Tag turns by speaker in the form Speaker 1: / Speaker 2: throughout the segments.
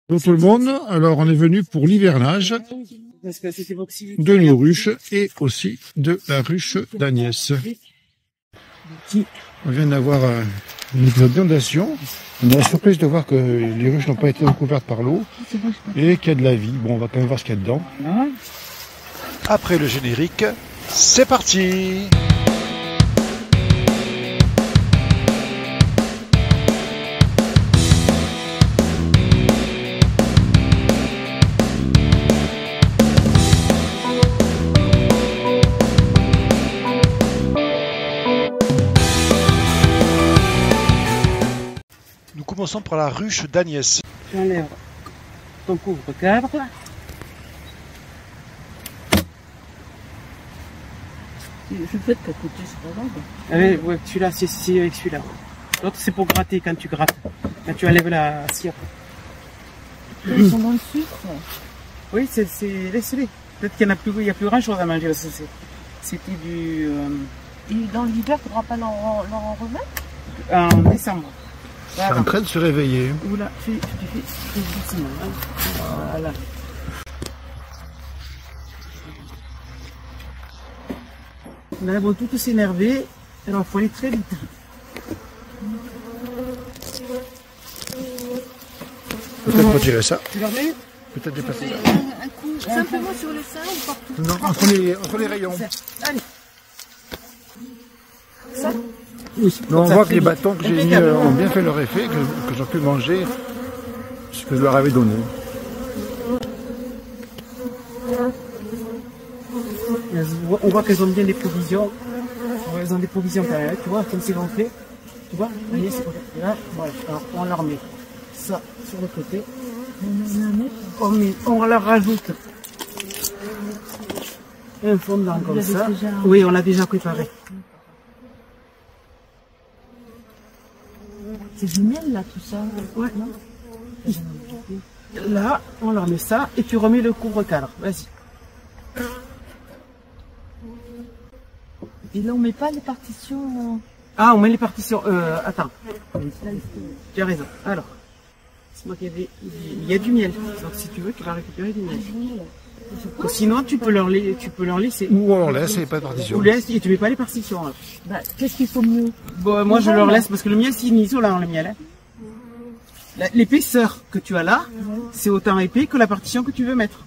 Speaker 1: Bonjour tout le monde, alors on est venu pour l'hivernage de nos ruches et aussi de la ruche d'Agnès. On vient d'avoir une inondation. On a la surprise de voir que les ruches n'ont pas été recouvertes par l'eau et qu'il y a de la vie. Bon, on va quand même voir ce qu'il y a dedans. Après le générique, c'est parti! Nous commençons par la ruche d'Agnès.
Speaker 2: Tu enlèves ton couvre-cadre.
Speaker 3: Je peux te côté, c'est pas grave.
Speaker 2: Allez, ouais, celui-là, c'est avec celui-là. L'autre, c'est pour gratter quand tu grattes. Quand tu enlèves la cire.
Speaker 3: Ils sont dans le sucre.
Speaker 2: Oui, laissez-les. Peut-être qu'il n'y a plus grand chose à manger. C'était du.
Speaker 3: Et dans l'hiver, il ne faudra pas leur en remettre
Speaker 2: En décembre.
Speaker 1: Voilà. C'est en train de se réveiller.
Speaker 2: Oula, fais doucement. Hein. Voilà. Là, elles vont toutes s'énerver. Alors, il faut aller très vite.
Speaker 1: Peut-être retirer ça.
Speaker 2: Tu leur mets?
Speaker 1: Peut-être dépasser.
Speaker 3: Un coup, simplement sur le sein ou partout?
Speaker 1: Non, entre les rayons.
Speaker 2: Allez.
Speaker 3: Ça?
Speaker 2: Oui.
Speaker 1: Donc, on voit que les bâtons que j'ai mis ont bien fait leur effet, que j'ai pu manger ce que je leur avais donné.
Speaker 2: On voit qu'elles ont bien des provisions. Elles ont des provisions quand même, tu vois, comme c'est gonflé. Tu vois, voyez, c'est là, voilà. Alors, on leur met ça sur le côté. On leur rajoute un fondant comme ça. Oui, on l'a déjà préparé.
Speaker 3: C'est du miel là, tout ça?
Speaker 2: Ouais. Non. Là, on leur met ça et tu remets le couvre-cadre. Vas-y.
Speaker 3: Et là, on met pas les partitions.
Speaker 2: Ah, on met les partitions. Attends. Tu as raison. Alors, c'est moi qui avais. Il y a du miel. Donc, si tu veux, tu vas récupérer du miel. Ou sinon, tu peux leur laisser.
Speaker 1: Ou on leur laisse et pas de partition.
Speaker 2: Ou laisse et tu mets pas les partitions.
Speaker 3: Bah, qu'est-ce qu'il faut mieux?
Speaker 2: Bon, moi, je leur laisse parce que le miel, c'est isolant, le miel. Hein. L'épaisseur que tu as là, c'est autant épais que la partition que tu veux mettre.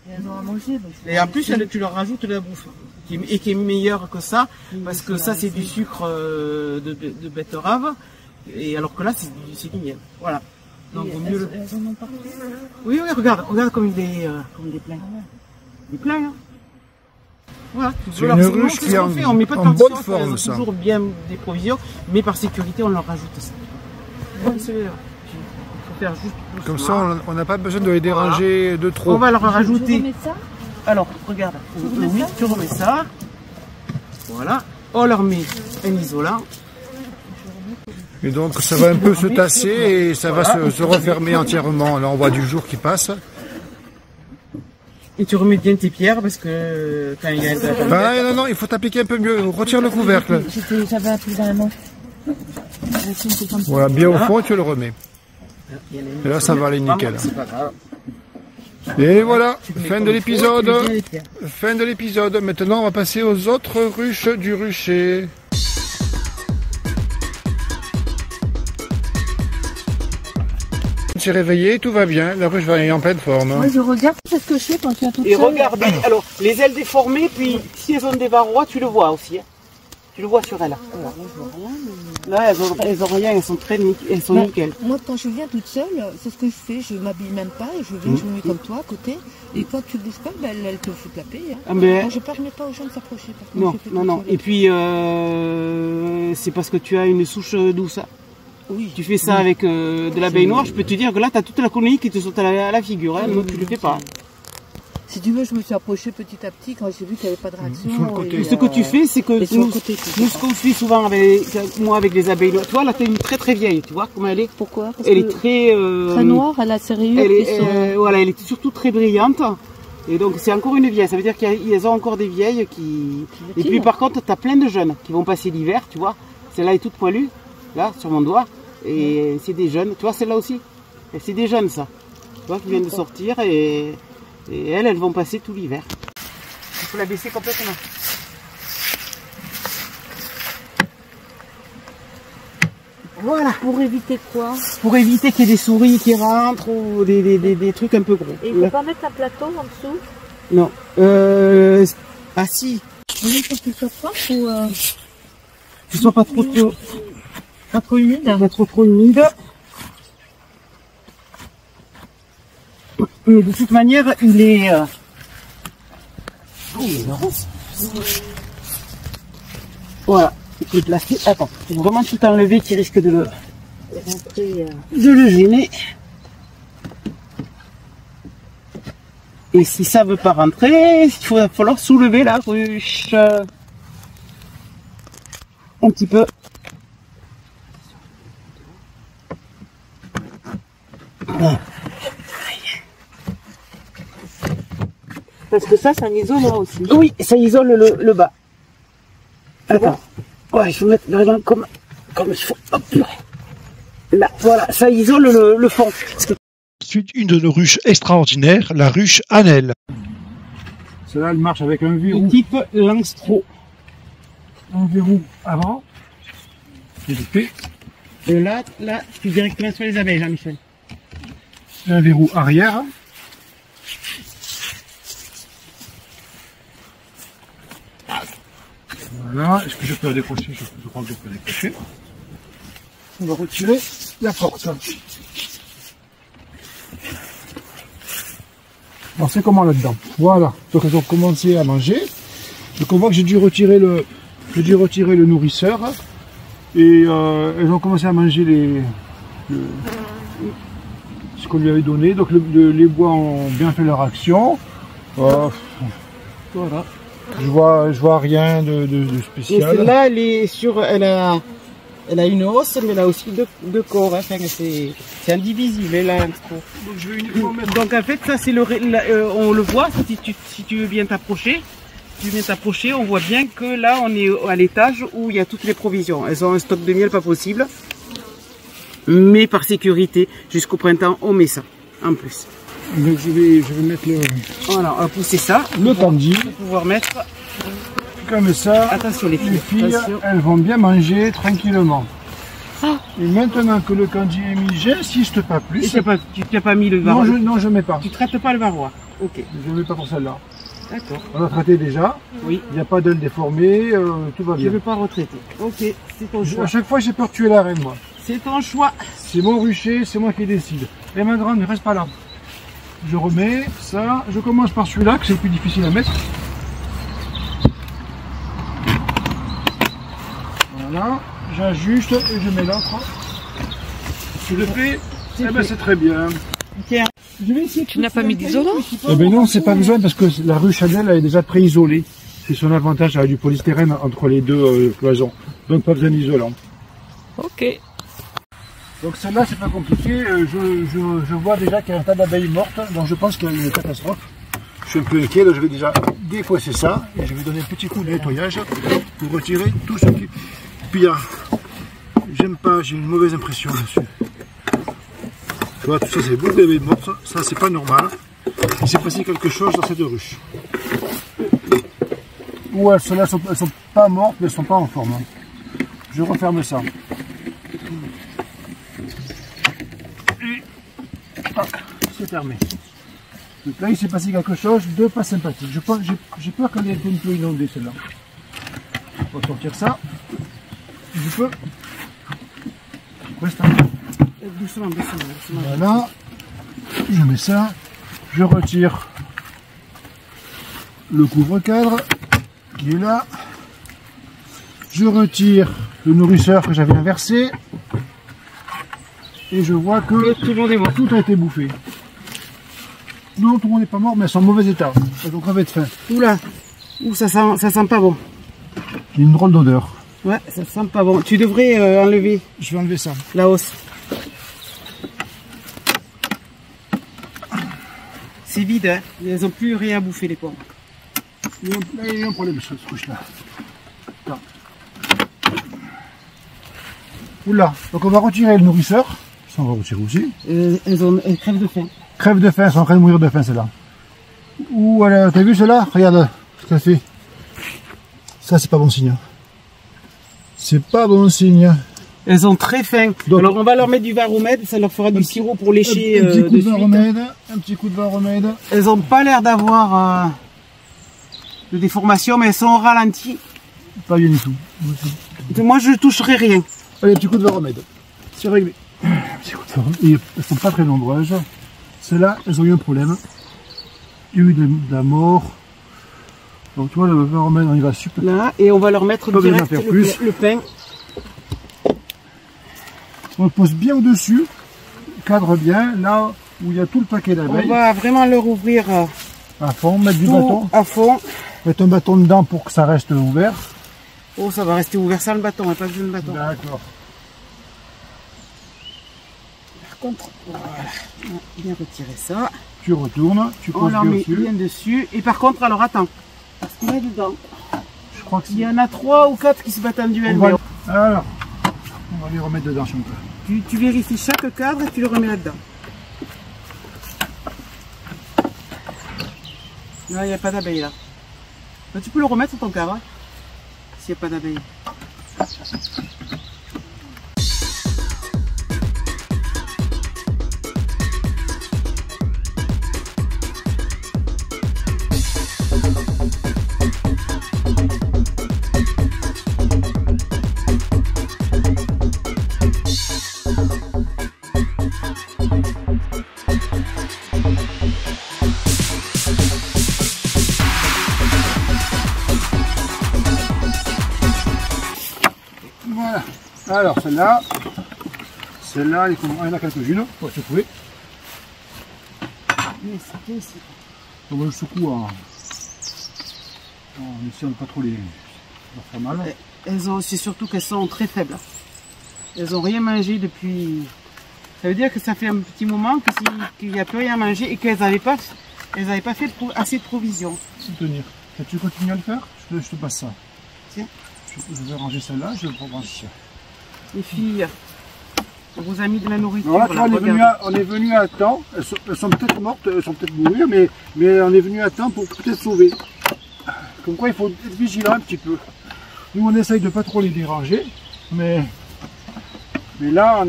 Speaker 3: Et elles ont à manger. Donc
Speaker 2: et en plus, tu leur rajoutes de la bouffe. Et qui est meilleure que ça, parce que ça, c'est du sucre de betterave. Et alors que là, c'est du miel. Voilà. Donc, vaut mieux
Speaker 3: elles en ont partout.
Speaker 2: Oui, regarde comme il est plein. Il est plein, hein. Voilà.
Speaker 1: C'est une ruche qui est en bonne forme, ça.
Speaker 2: Toujours bien des provisions, mais par sécurité, on leur rajoute ça. Il faut faire juste
Speaker 1: comme ça, on n'a pas besoin de les déranger de trop.
Speaker 2: On va leur rajouter.
Speaker 3: Tu remets ça?
Speaker 2: Alors, regarde. Oui, tu remets ça. Voilà. On leur met un isolant.
Speaker 1: Et donc ça va un peu se tasser et ça va se refermer entièrement. Là on voit du jour qui passe.
Speaker 2: Et tu remets bien tes pierres parce que quand il y a...
Speaker 1: non, il faut t'appliquer un peu mieux. Retire le couvercle.
Speaker 3: J'avais appris dans la main.
Speaker 1: Voilà, bien au fond, tu le remets. Et là ça va aller nickel. Et voilà, fin de l'épisode. Fin de l'épisode. Maintenant on va passer aux autres ruches du rucher. C'est réveillé, tout va bien, la ruche va aller en pleine forme.
Speaker 3: Moi je regarde, c'est ce que je fais quand je suis toute seule.
Speaker 2: Et regarde, alors les ailes déformées, puis si elles ont des varrois, tu le vois aussi. Hein. Tu le vois sur elles. Là, là elles ont rien, elles sont très nickel.
Speaker 3: Moi quand je viens toute seule, c'est ce que je fais, je m'habille même pas et je viens, je me mets comme toi à côté. Et quand tu bouges pas, ben, elles te foutent la paix. Hein.
Speaker 2: Ah, mais...
Speaker 3: Moi, je permets pas aux gens de s'approcher.
Speaker 2: Non. Et puis c'est parce que tu as une souche douce. Oui. Tu fais ça avec de l'abeille noire, je peux te dire que là, tu as toute la colonie qui te saute à la figure. Hein, donc tu le fais pas.
Speaker 3: Si tu veux, je me suis approchée petit à petit quand j'ai vu qu'il n'y avait pas de réaction.
Speaker 2: Ce que tu fais, c'est que nous, ce qu'on fait souvent avec les abeilles noires, toi là, tu es une très très vieille, tu vois comment elle est?
Speaker 3: Pourquoi? Parce
Speaker 2: elle est très
Speaker 3: noire, elle a ses rayures.
Speaker 2: Voilà, elle est surtout très brillante. Et donc c'est encore une vieille, ça veut dire qu'ils ont encore des vieilles qui... Et puis par contre, tu as plein de jeunes qui vont passer l'hiver, tu vois. Celle-là est toute poilue, là, sur mon doigt. Et c'est des jeunes, tu vois celle-là aussi? C'est des jeunes ça. vois, qui viennent de sortir et elles vont passer tout l'hiver. Il faut la baisser complètement. Voilà.
Speaker 3: Pour éviter quoi?
Speaker 2: Pour éviter qu'il y ait des souris qui rentrent ou des trucs un peu gros.
Speaker 3: Et il ne faut pas mettre un plateau en dessous?
Speaker 2: Non. Ah si.
Speaker 3: Oui, pour qu'il soit propre ou
Speaker 2: Que ce soit pas trop
Speaker 3: humide?
Speaker 2: Pas trop humide. Mais de toute manière, il est... Voilà. Il faut le placer. Attends, il faut vraiment tout enlever qui risque de le gêner. Et si ça veut pas rentrer, il va falloir soulever la ruche. Un petit peu.
Speaker 3: Parce que ça isole là aussi.
Speaker 2: Oui, ça isole le bas. Attends. Ouais, je vais mettre vraiment comme il faut. Hop là. Là, voilà, ça isole le fond.
Speaker 1: Ensuite, une de nos ruches extraordinaires, la ruche Annelle. Celle-là, elle marche avec un verrou.
Speaker 2: Type Langstro.
Speaker 1: Un verrou avant. Et
Speaker 2: Là, tu es directement sur les abeilles, Jean-Michel.
Speaker 1: un verrou arrière. Voilà, est-ce que je peux la décrocher? Je crois que je peux la décrocher. On va retirer la porte. Alors c'est comment là-dedans? Voilà, donc elles ont commencé à manger. Donc on voit que j'ai dû retirer le nourrisseur. Et elles ont commencé à manger ce qu'on lui avait donné. Donc les bois ont bien fait leur action.
Speaker 2: Voilà.
Speaker 1: Je vois rien de spécial.
Speaker 2: Et celle-là, elle a une hausse, mais elle a aussi deux corps. Hein. Enfin, c'est indivisible, là.
Speaker 1: Donc je vais uniquement mettre...
Speaker 2: Donc en fait, ça c'est on le voit si tu veux bien t'approcher. Si tu viens t'approcher, on voit bien que là on est à l'étage où il y a toutes les provisions. Elles ont un stock de miel pas possible. Mais par sécurité, jusqu'au printemps, on met ça en plus.
Speaker 1: Donc je vais mettre le...
Speaker 2: Voilà, on va pousser ça.
Speaker 1: Le candy.
Speaker 2: Pour pouvoir mettre...
Speaker 1: Comme ça,
Speaker 2: attention les filles, attention.
Speaker 1: Elles vont bien manger tranquillement. Et maintenant que le candy est mis, j'insiste pas plus.
Speaker 2: Et tu n'as pas mis le varroa?
Speaker 1: Non, je mets pas.
Speaker 2: Tu traites pas le varroa? Ok.
Speaker 1: Je ne mets pas pour celle-là.
Speaker 2: D'accord.
Speaker 1: On a traité déjà.
Speaker 2: Oui.
Speaker 1: Il n'y a pas d'ailes déformées, tout va bien.
Speaker 2: Je ne veux pas retraiter. Ok, c'est ton choix.
Speaker 1: À chaque fois, j'ai peur de tuer la reine, moi.
Speaker 2: C'est ton choix.
Speaker 1: C'est mon rucher, c'est moi qui décide. Et ma grande, ne reste pas là. Je remets ça. Je commence par celui-là, que c'est le plus difficile à mettre. Voilà. J'ajuste et je mets l'autre. Je le fais. Eh ben, c'est très bien.
Speaker 2: Tiens.
Speaker 3: Tu n'as pas mis d'isolant?
Speaker 1: Eh ben non, c'est pas besoin parce que la ruche Annelle elle est déjà pré-isolée. C'est son avantage avec du polystyrène entre les deux cloisons. Donc pas besoin d'isolant.
Speaker 3: Ok.
Speaker 1: Donc celle-là c'est pas compliqué. Je vois déjà qu'il y a un tas d'abeilles mortes, donc je pense qu'il y a une catastrophe. Je suis un peu inquiet, donc je vais déjà défausser ça et je vais donner un petit coup de nettoyage pour retirer tout ce qui... Puis j'aime pas, j'ai une mauvaise impression là-dessus. Tu vois, tout ça c'est beaucoup d'abeilles mortes, ça c'est pas normal. Il s'est passé quelque chose dans cette ruche. Ou elles sont pas mortes, mais elles sont pas en forme. Je referme ça. Et c'est fermé. Donc là il s'est passé quelque chose de pas sympathique. J'ai peur qu'elle ait été un peu inondée celle-là. On va sortir ça. Je peux. Reste un peu.
Speaker 2: Doucement.
Speaker 1: Voilà, je mets ça, je retire le couvre-cadre qui est là, je retire le nourrisseur que j'avais inversé et je vois que
Speaker 2: tout le monde est mort.
Speaker 1: Tout a été bouffé. Non, tout le monde n'est pas mort, mais elles sont en mauvais état, elles ont crevé de faim.
Speaker 2: Oula, ça sent pas bon.
Speaker 1: Il y a une drôle d'odeur.
Speaker 2: Ouais, ça sent pas bon. Tu devrais enlever.
Speaker 1: Je vais enlever ça.
Speaker 2: La hausse. C'est vide, hein. Elles n'ont plus rien à bouffer, les pommes.
Speaker 1: Il y a un problème sur cette couche-là. Oula, donc on va retirer le nourrisseur. Ça on va retirer aussi.
Speaker 2: Elles crèvent de faim.
Speaker 1: crève de faim, elles sont en train de mourir de faim celle-là. Ouh, t'as vu celle-là? Regarde ce qu'elle fait. Ça, c'est pas bon signe. C'est pas bon signe.
Speaker 2: Elles ont très faim. Donc, alors on va leur mettre du vin remède, ça leur fera du sirop pour lécher.
Speaker 1: Un petit coup de vin remède, un petit coup de vin remède.
Speaker 2: Elles n'ont pas l'air d'avoir de déformation, mais elles sont au ralenti.
Speaker 1: Pas bien du tout.
Speaker 2: Moi je ne toucherai rien.
Speaker 1: Allez, un petit coup de vin remède. C'est réglé. Petit coup de vin remède. Et elles sont pas très nombreuses. Celles-là, elles ont eu un problème. Il y a eu de la mort. Donc tu vois, le vin remède, on y va super.
Speaker 2: Là, et on va leur mettre direct le pain.
Speaker 1: On le pose bien au-dessus, cadre bien, là où il y a tout le paquet d'abeilles.
Speaker 2: On va vraiment leur ouvrir
Speaker 1: à fond, mettre du bâton.
Speaker 2: À fond.
Speaker 1: Mettre un bâton dedans pour que ça reste ouvert.
Speaker 2: Oh, ça va rester ouvert sans le bâton, pas besoin de bâton.
Speaker 1: D'accord.
Speaker 2: Par contre, voilà, on va bien retirer ça.
Speaker 1: Tu retournes, tu poses
Speaker 2: bien dessus. On leur met bien dessus. Et par contre, alors attends, parce qu'il y a dedans.
Speaker 1: Je crois que
Speaker 2: il y en a 3 ou 4 qui se battent en duel.
Speaker 1: Alors, on va les remettre dedans si on peut.
Speaker 2: Tu vérifies chaque cadre et tu le remets là-dedans. Là, il n'y a pas d'abeille là. Là. Tu peux le remettre sur ton cadre s'il n'y a pas d'abeille.
Speaker 1: Voilà. Alors celle-là, il y en a quelques-unes, pour se trouver. On va le secouer en essayant de ne pas trop les faire mal.
Speaker 2: C'est surtout qu'elles sont très faibles. Elles n'ont rien mangé depuis. Ça veut dire que ça fait un petit moment qu'il n'y a plus rien à manger et qu'elles n'avaient pas fait assez de provisions.
Speaker 1: Soutenir. Tu continues à le faire? Je te passe ça.
Speaker 2: Tiens.
Speaker 1: Je vais ranger celle-là, je vais le prendre ici.
Speaker 2: Les filles, on vous a mis de la nourriture.
Speaker 1: Alors là, on est venu à temps. Elles sont peut-être mortes, elles sont peut-être mourir, mais on est venu à temps pour peut-être sauver. Comme quoi, il faut être vigilant un petit peu. Nous, on essaye de ne pas trop les déranger, mais là,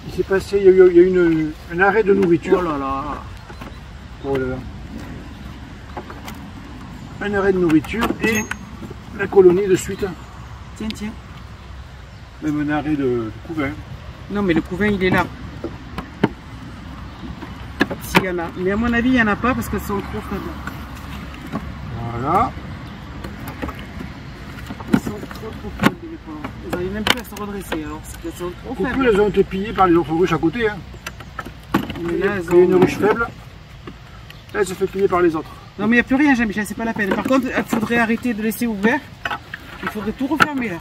Speaker 1: il s'est passé, il y a eu un arrêt de nourriture.
Speaker 2: Oh là là.
Speaker 1: Oh là là. Un arrêt de nourriture et la colonie de suite.
Speaker 2: Tiens.
Speaker 1: Même un arrêt de couvain.
Speaker 2: Non, mais le couvain, il est là. S'il y en a. Mais à mon avis, il n'y en a pas parce qu'elles sont trop faibles.
Speaker 1: Voilà.
Speaker 2: Elles sont trop faibles, les pauvres. Elles n'arrivent même plus à se redresser. Alors, elles sont trop faibles.
Speaker 1: Elles ont été pillées par les autres ruches à côté. Hein.
Speaker 2: Mais là,
Speaker 1: il y a une ruche faible. Elle se fait piller par les autres.
Speaker 2: Non, mais il n'y a plus rien, Jean-Michel, c'est pas la peine. Par contre, il faudrait arrêter de laisser ouvert. Il faudrait tout refermer là.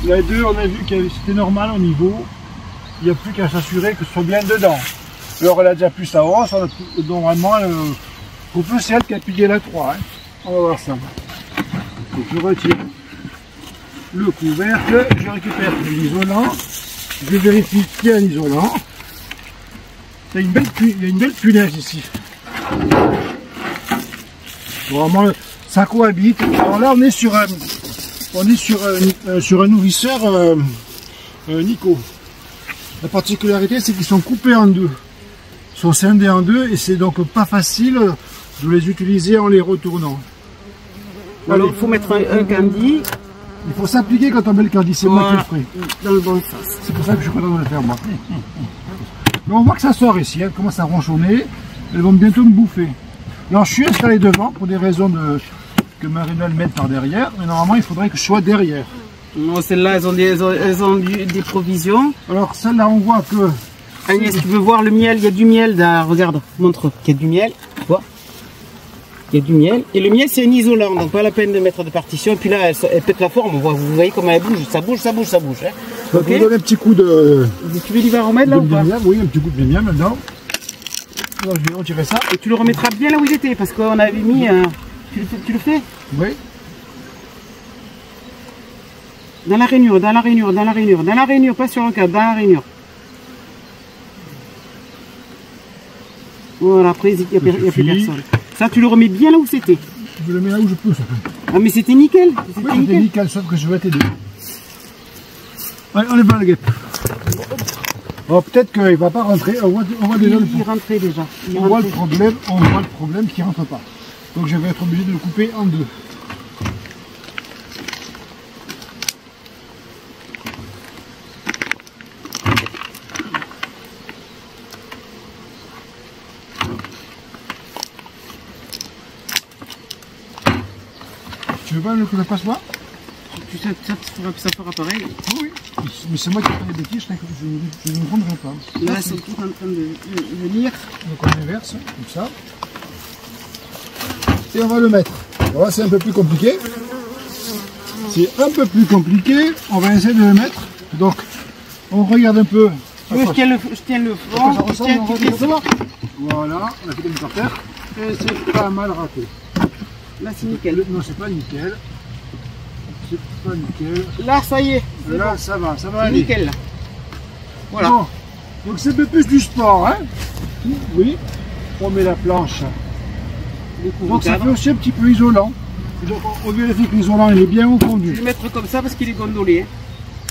Speaker 1: Les deux, on a vu que c'était normal au niveau. Il n'y a plus qu'à s'assurer que ce soit bien dedans. Alors elle a déjà plus sa hausse, normalement, pour peu c'est elle qui a pillé la 3. Hein. On va voir ça. Donc, je retire le couvercle, je récupère l'isolant, je vérifie qu'il y a un isolant. Il y a une belle punaise ici. Vraiment, ça cohabite. Alors là, on est sur un nourrisseur Nico. La particularité, c'est qu'ils sont coupés en deux. Ils sont scindés en deux et c'est donc pas facile de les utiliser en les retournant.
Speaker 2: Alors, il faut mettre un candy.
Speaker 1: Il faut s'appliquer quand on met le caddie, c'est moi qui le ferai.
Speaker 2: Dans le bon sens.
Speaker 1: C'est pour ça que je suis content de le faire moi. Mais on voit que ça sort ici, elles commencent à ronchonner, elles vont bientôt me bouffer. Alors je suis installé devant pour des raisons que Marina le mette par derrière, mais normalement il faudrait que je sois derrière.
Speaker 2: Non, celles-là, elles ont des provisions.
Speaker 1: Alors celle-là, on voit que...
Speaker 2: Agnès, tu veux voir le miel? Il y a du miel là, regarde, montre qu'il y a du miel, tu vois. Il y a du miel. Et le miel, c'est un isolant, donc pas la peine de mettre de partition. Et puis là, elle pète la forme, vous voyez comment elle bouge, ça bouge, ça bouge, ça bouge. Hein.
Speaker 1: Ça peut donner un petit coup de...
Speaker 2: Tu veux du varomètre là ou pas?
Speaker 1: Oui, un petit coup de bémiam maintenant. Alors je vais retirer ça.
Speaker 2: Et tu le remettras bien là où il était, parce qu'on avait mis... Tu le fais?
Speaker 1: Oui.
Speaker 2: Dans la rainure, dans la rainure, dans la rainure, dans la rainure, pas sur un cadre, dans la rainure. Voilà, après il n'y a plus personne. Ça, tu le remets bien là où c'était.
Speaker 1: Je le mets là où je peux, ça.
Speaker 2: Ah, mais c'était nickel.
Speaker 1: Oui, c'était nickel, sauf que je vais t'aider. Allez, on est pas la guêpe. Oh, peut-être qu'il ne va pas rentrer. On voit déjà le
Speaker 2: Il rentrait déjà.
Speaker 1: on voit le problème qui ne rentre pas. Donc je vais être obligé de le couper en deux. Tu veux pas que je passe moi?
Speaker 2: Ça fera pareil.
Speaker 1: Oui, mais c'est moi qui fais les bêtises, je ne me rendrai pas.
Speaker 2: Là, elles sont toutes en train de lire.
Speaker 1: Donc on inverse, comme ça. Et on va le mettre. Voilà, c'est un peu plus compliqué. C'est un peu plus compliqué. On va essayer de le mettre. Donc, on regarde un peu.
Speaker 2: Je tiens le fond.
Speaker 1: Voilà, on a fait comme par terre. Et c'est pas mal raté.
Speaker 2: Là, c'est nickel.
Speaker 1: Non, c'est pas nickel. C'est pas nickel.
Speaker 2: Là, ça y est.
Speaker 1: Là, ça va aller.
Speaker 2: Nickel, là. Voilà.
Speaker 1: Bon. Donc, c'est un peu plus du sport, hein. Oui. On met la planche. Donc, ça fait aussi un petit peu isolant. Donc, on vérifie que l'isolant il est bien au fondu.
Speaker 2: Je vais le mettre comme ça parce qu'il est gondolé. Hein.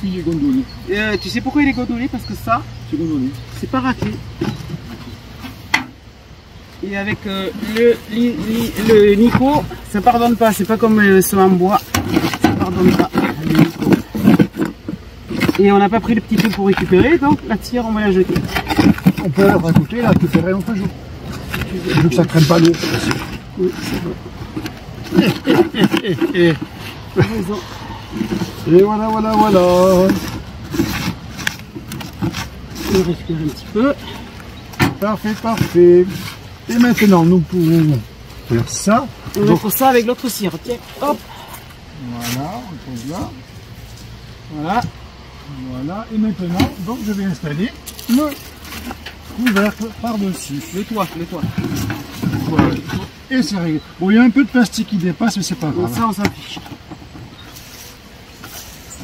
Speaker 1: Il est gondolé.
Speaker 2: Tu sais pourquoi il est gondolé? Parce que ça,
Speaker 1: c'est gondolé.
Speaker 2: C'est pas raclé. Et avec le Nico, ça pardonne pas. C'est pas comme ceux en bois. Ça pardonne pas. Et on n'a pas pris le petit truc pour récupérer, donc la tire, on va la jeter.
Speaker 1: On peut la rajouter, la récupérer un peu jour. Je veux que ça crème pas l'eau.
Speaker 2: Oui, c'est vrai.
Speaker 1: Et voilà.
Speaker 2: On va respirer un petit peu.
Speaker 1: Parfait. Et maintenant, nous pouvons faire ça.
Speaker 2: On va faire ça avec l'autre cire. Tiens, hop.
Speaker 1: Voilà, on pose là. Voilà. Et maintenant, donc je vais installer le couvercle par-dessus.
Speaker 2: Le toit.
Speaker 1: Voilà. Et c'est réglé. Bon, il y a un peu de plastique qui dépasse, mais c'est pas grave.
Speaker 2: Ça, on s'en fiche.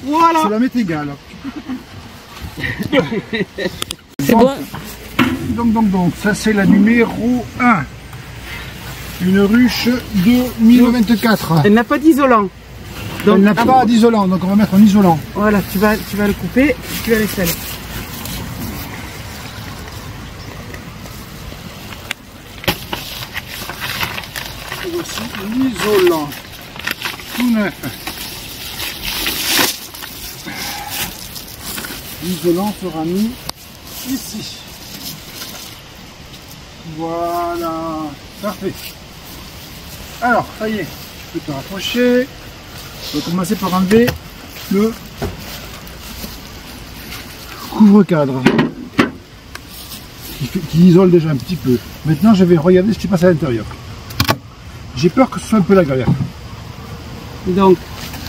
Speaker 2: Voilà.
Speaker 1: Ça va mettre égal.
Speaker 3: C'est bon.
Speaker 1: Donc, ça c'est la numéro 1. Une ruche 2024.
Speaker 2: Elle n'a pas d'isolant.
Speaker 1: Elle n'a pas d'isolant, donc on va mettre en isolant.
Speaker 2: Voilà, tu vas le couper, tu vas l'installer.
Speaker 1: Voici l'isolant. Tout neuf. L'isolant sera mis ici. Voilà, parfait. Alors, ça y est, je peux te rapprocher. On va commencer par enlever le couvre-cadre qui isole déjà un petit peu. Maintenant, je vais regarder ce qui passe à l'intérieur. J'ai peur que ce soit un peu la galère.
Speaker 2: Donc,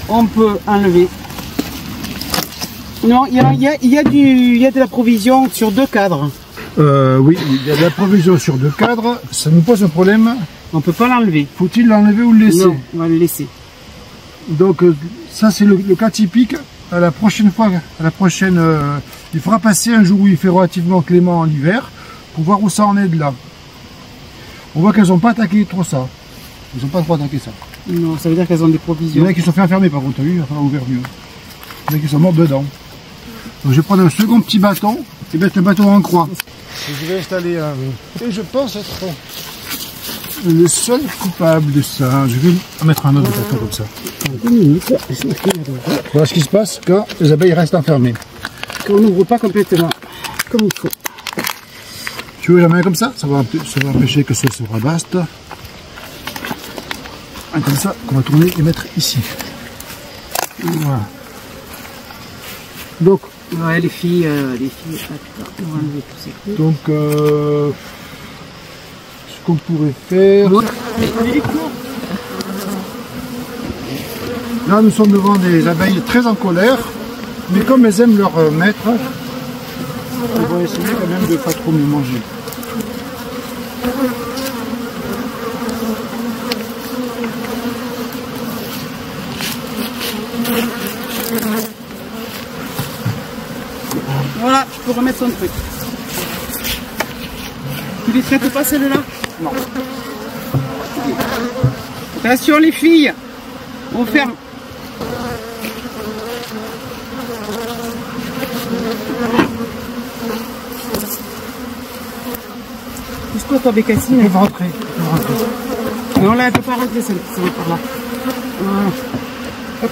Speaker 2: on peut enlever. Non, il y a de la provision sur 2 cadres.
Speaker 1: Oui, il y a de la provision sur 2 cadres, ça nous pose un problème.
Speaker 2: On ne peut pas l'enlever.
Speaker 1: Faut-il l'enlever ou le laisser?
Speaker 2: Non, on va le laisser.
Speaker 1: Donc ça c'est le cas typique. À la prochaine fois, il faudra passer un jour où il fait relativement clément en hiver pour voir où ça en est de là. On voit qu'elles n'ont pas attaqué trop ça. Ils n'ont pas trop attaqué ça.
Speaker 2: Non, ça veut dire qu'elles ont des provisions.
Speaker 1: Il y en a qui sont fait enfermer par contre, tu as vu, il va falloir ouvrir mieux. Il y en a qui sont morts dedans. Donc je vais prendre un second petit bâton et mettre un bâton en croix. Je vais installer un... Et je pense être le seul coupable de ça. Je vais en mettre un autre bâton comme ça. Voilà ce qui se passe quand les abeilles restent enfermées.
Speaker 2: Quand on n'ouvre pas complètement, comme il faut.
Speaker 1: Tu veux la main comme ça, ça va empêcher que ça se rabaste. Et comme ça, on va tourner et mettre ici. Voilà. Donc,
Speaker 2: ouais, les filles, attends, on va enlever tous ces coups.
Speaker 1: Donc, ce qu'on pourrait faire... Là, nous sommes devant des abeilles très en colère, mais comme elles aiment leur maître, elles vont essayer quand même de ne pas trop me manger.
Speaker 2: Voilà, tu peux remettre ton truc. Tu les traites pas celles-là? Non. Attention les filles, on ferme. Pousse-toi ta bécassine.
Speaker 1: Elle va rentrer.
Speaker 2: Non là, elle peut pas rentrer celle qui va par là. Voilà. Hop.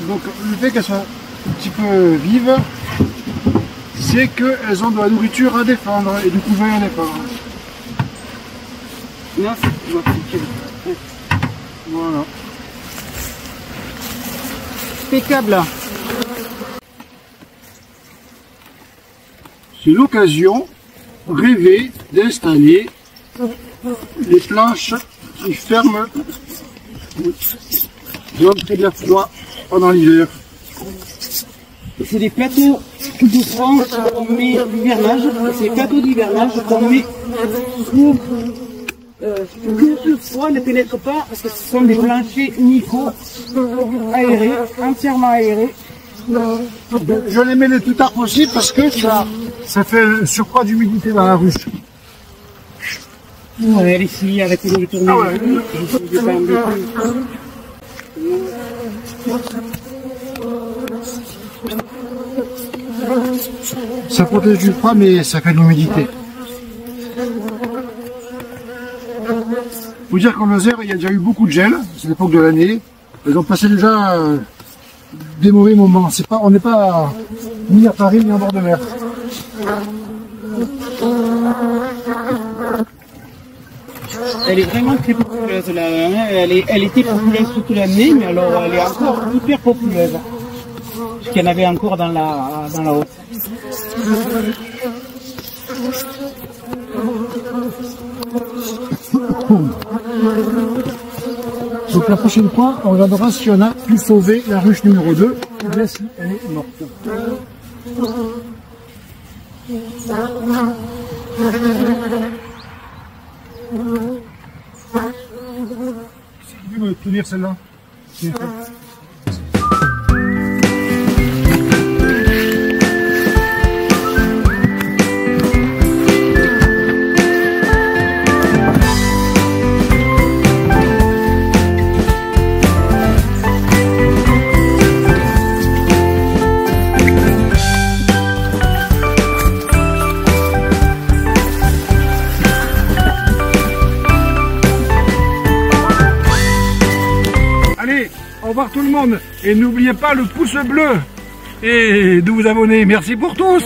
Speaker 1: Donc le fait qu'elles soient un petit peu vives, c'est qu'elles ont de la nourriture à défendre et du couvain à défendre.
Speaker 2: Non, c'est
Speaker 1: Voilà.
Speaker 2: impeccable là.
Speaker 1: C'est l'occasion rêvée d'installer les planches qui ferment l'entrée de l'air froid pendant l'hiver.
Speaker 2: C'est des plateaux de France qu'on met d'hivernage. C'est des plateaux d'hivernage qu'on met pour que le froid ne pénètre pas parce que ce sont des planchers Nico aérés, entièrement aérés.
Speaker 1: Je les mets le plus tard possible parce que ça fait un surcroît d'humidité dans la ruche.
Speaker 2: Ouais, les filles avec le tourner.
Speaker 1: Ah ouais. Ça protège du froid mais ça fait de l'humidité. Faut dire qu'en Lozère, il y a déjà eu beaucoup de gel, c'est l'époque de l'année. Ils ont passé déjà des mauvais moments. On n'est pas ni à Paris ni en bord de mer.
Speaker 2: Elle est vraiment très populeuse là. Elle était populeuse toute l'année, mais alors elle est encore hyper populeuse. Parce qu'il y en avait encore dans la haute.
Speaker 1: Donc la prochaine fois, on regardera si on a pu sauver la ruche numéro 2, ou bien si elle est morte. Si tu veux me tenir celle-là. Au revoir tout le monde et n'oubliez pas le pouce bleu et de vous abonner. Merci pour tous.